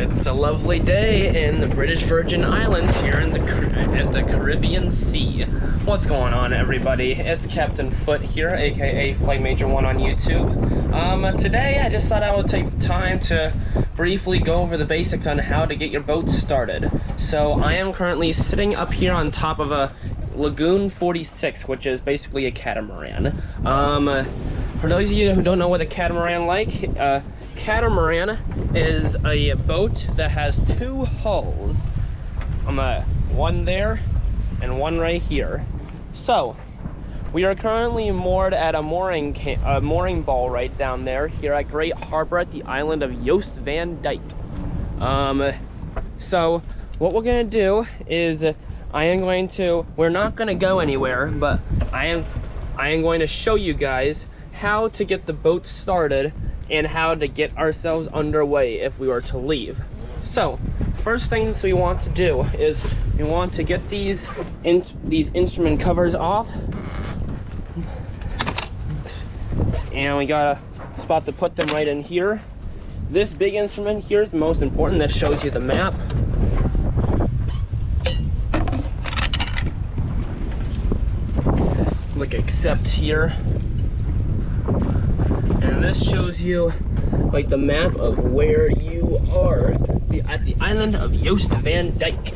It's a lovely day in the British Virgin Islands here in at the Caribbean Sea. What's going on, everybody? It's Captain Foot here, aka Flight Major 1 on YouTube. Today I just thought I would take time to briefly go over the basics on how to get your boat started. So I am currently sitting up here on top of a Lagoon 46, which is basically a catamaran. For those of you who don't know what a catamaran catamaran is a boat that has two hulls. One there and one right here. So we are currently moored at a mooring ball right down there here at Great Harbor at the island of Jost Van Dyke. So what we're gonna do is we're not gonna go anywhere, but I am going to show you guys how to get the boat started and how to get ourselves underway if we were to leave. So first things we want to do is we want to get these instrument covers off, and we got a spot to put them right in here. This big instrument here is the most important. That shows you the map. Like except here, and this shows you like the map of where you are at the island of Jost Van Dyke.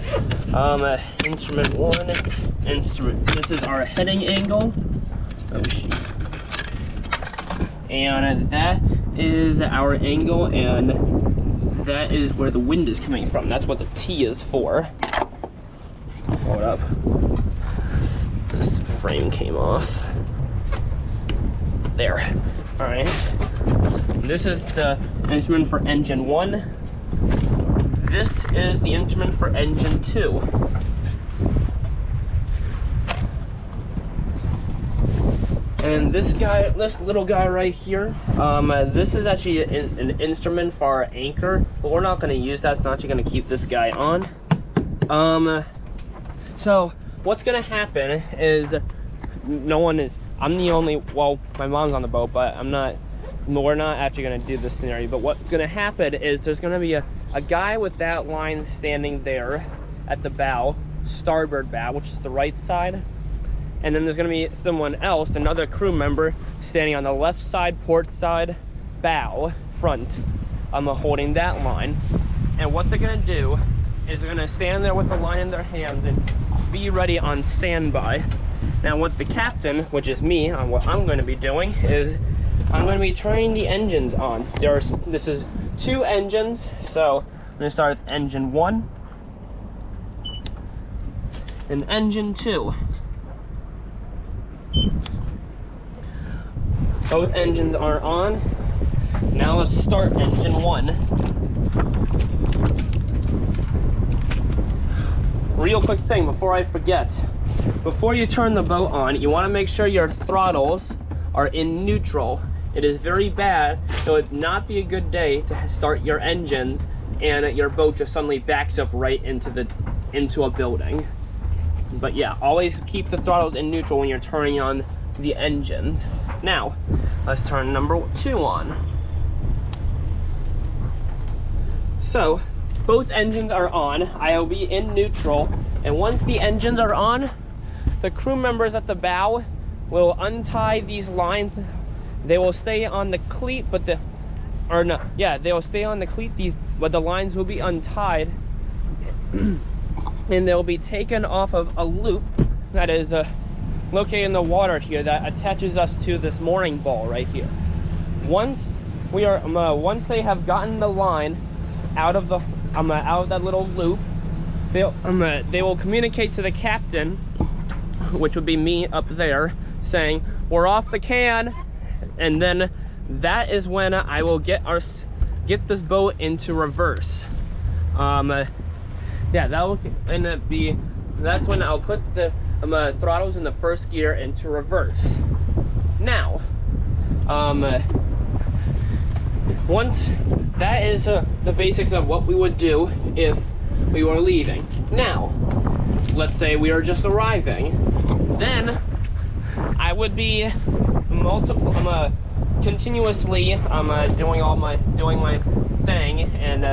Instrument 1, this is our heading angle. Oh shit. And that is our angle, and that is where the wind is coming from. That's what the T is for. Hold up. This frame came off. There. All right. This is the instrument for engine 1. This is the instrument for engine 2. And this little guy right here, this is actually an instrument for our anchor, but we're not going to use that, so I'm actually going to keep this guy on. So what's going to happen is I'm the only, well, my mom's on the boat, but we're not actually going to do this scenario. But what's going to happen is there's going to be a guy with that line standing there at the bow, starboard bow, which is the right side. And then there's going to be someone else, another crew member, standing on the left side, port side, bow, front, holding that line. And what they're going to do is they're going to stand there with the line in their hands and be ready on standby. Now what the captain, which is me, what I'm going to be doing is I'm going to be turning the engines on. This is 2 engines, so I'm going to start with engine 1 and engine 2. Both engines are on. Now let's start engine 1. Real quick thing before I forget. Before you turn the boat on, you want to make sure your throttles are in neutral. It is very bad. It would not be a good day to start your engines and your boat just suddenly backs up right into a building. But yeah, always keep the throttles in neutral when you're turning on the engines. Now, let's turn number 2 on. So, both engines are on. I will be in neutral, and once the engines are on, the crew members at the bow will untie these lines. They will stay on the cleat, but they will stay on the cleat, but the lines will be untied and they'll be taken off of a loop that is located in the water here that attaches us to this mooring ball right here. Once they have gotten the line out of that little loop, they will communicate to the captain, which would be me up there, saying we're off the can, and then that is when I will get this boat into reverse. Yeah, that will end up that's when I'll put the throttles in the first gear into reverse. Now, once that is the basics of what we would do if we were leaving. Now, let's say we are just arriving, then I would be continuously doing my thing and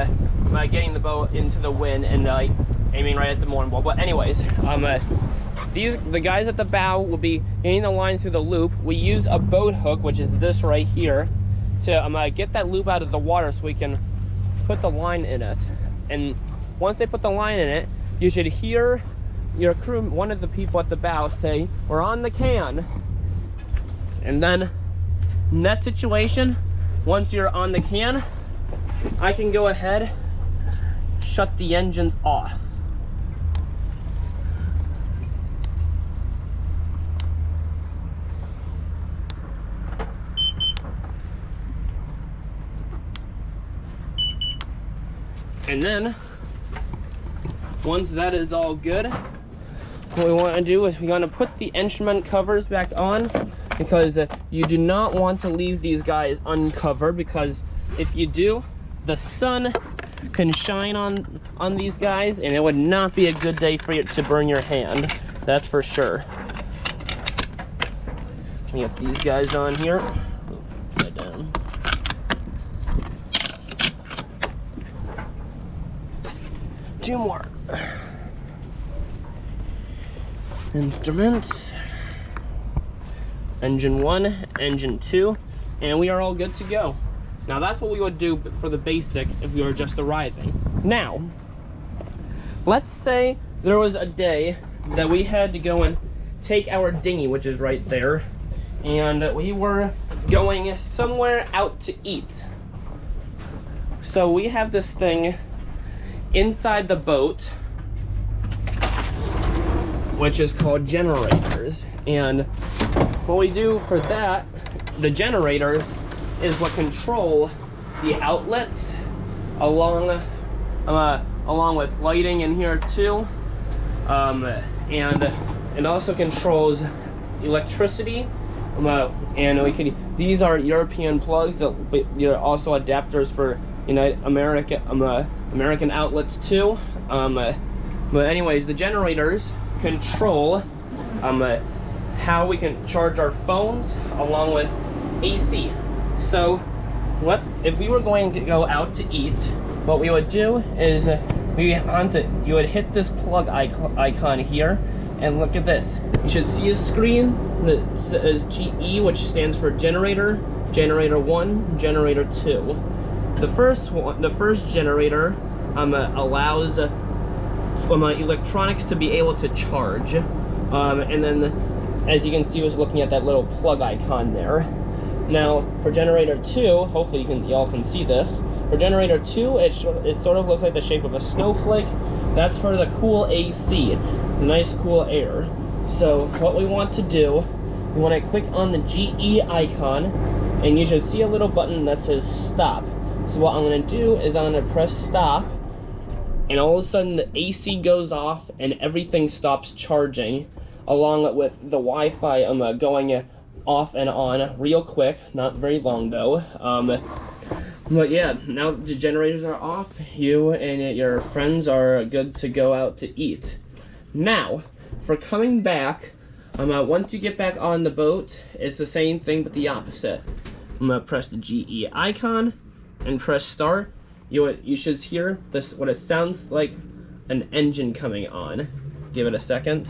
getting the boat into the wind and aiming right at the mooring wall. But anyways, the guys at the bow will be getting the line through the loop. We use a boat hook, which is this right here, to get that loop out of the water so we can put the line in it. And once they put the line in it, you should hear your crew, one of the people at the bow, say, "We're on the can." And then in that situation, once you're on the can, I can go ahead, shut the engines off. And then, once that is all good, what we want to do is we want to put the instrument covers back on, because you do not want to leave these guys uncovered, because if you do, the sun can shine on these guys and it would not be a good day for you to burn your hand. That's for sure. We get these guys on here. Upside down. Two more. Instruments. Engine 1, engine 2, and we are all good to go. Now that's what we would do for the basic if we were just arriving. Now, let's say there was a day that we had to go and take our dinghy, which is right there, and we were going somewhere out to eat. So we have this thing inside the boat, which is called generators. And what we do for that, the generators, is what control the outlets along with lighting in here too, and it also controls electricity. And we can, these are European plugs that are also adapters for American outlets too. But anyways, the generators control how we can charge our phones along with AC. So if we were going to go out to eat, what we would do is you would hit this plug icon here, and look at this. You should see a screen that says GE, which stands for generator, generator 1, generator 2. The first generator allows electronics to be able to charge, and then, as you can see, was looking at that little plug icon there. Now, for generator 2, hopefully y'all can see this. For generator 2, it sort of looks like the shape of a snowflake. That's for the cool AC, nice cool air. So what we want to do, we want to click on the GE icon, and you should see a little button that says stop. So what I'm going to do is I'm going to press stop, and all of a sudden the AC goes off and everything stops charging, along with the Wi-Fi going off and on real quick, not very long though. But yeah, now the generators are off, you and your friends are good to go out to eat. Now, for coming back, once you get back on the boat, it's the same thing but the opposite. I'm gonna press the GE icon and press start. You should hear this, what it sounds like an engine coming on. Give it a second.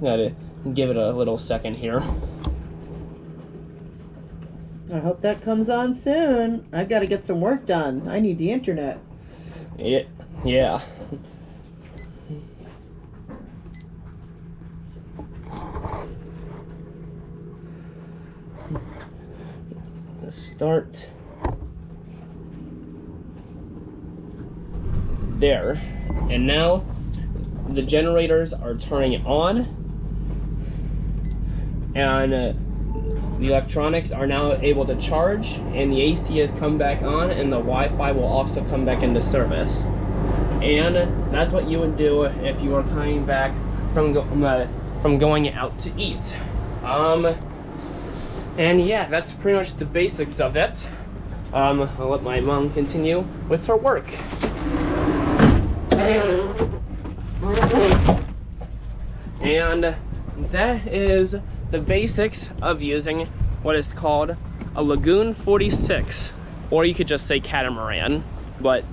Gotta give it a little second here. I hope that comes on soon. I've got to get some work done. I need the internet. Yeah. Start. There. And now the generators are turning on, and the electronics are now able to charge, and the AC has come back on, and the Wi-Fi will also come back into service. And that's what you would do if you were coming back from going out to eat. And yeah, that's pretty much the basics of it. I'll let my mom continue with her work. And that is the basics of using what is called a Lagoon 46, or you could just say catamaran, but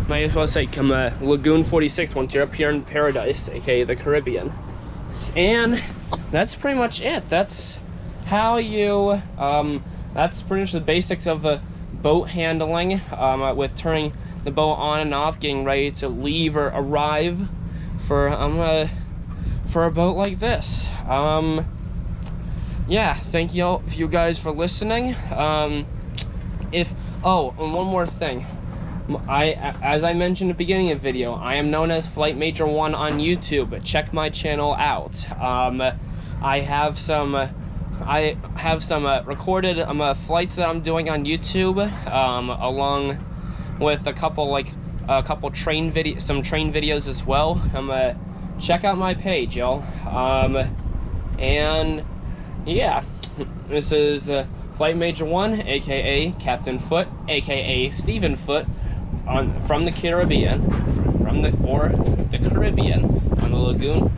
might as well say Lagoon 46 once you're up here in paradise, aka the Caribbean. And that's pretty much it. That's how you, that's pretty much the basics of the boat handling, with turning the boat on and off, getting ready to leave or arrive for a boat like this. Yeah, thank you guys for listening. And one more thing. As I mentioned at the beginning of the video, I am known as Flight Major 1 on YouTube. Check my channel out. I have some recorded flights that I'm doing on YouTube, along with a couple train videos as well. Check out my page, y'all. And yeah, this is Flight Major 1, aka Captain Foot, aka Stephen Foot, from the Caribbean, or the Caribbean on the Lagoon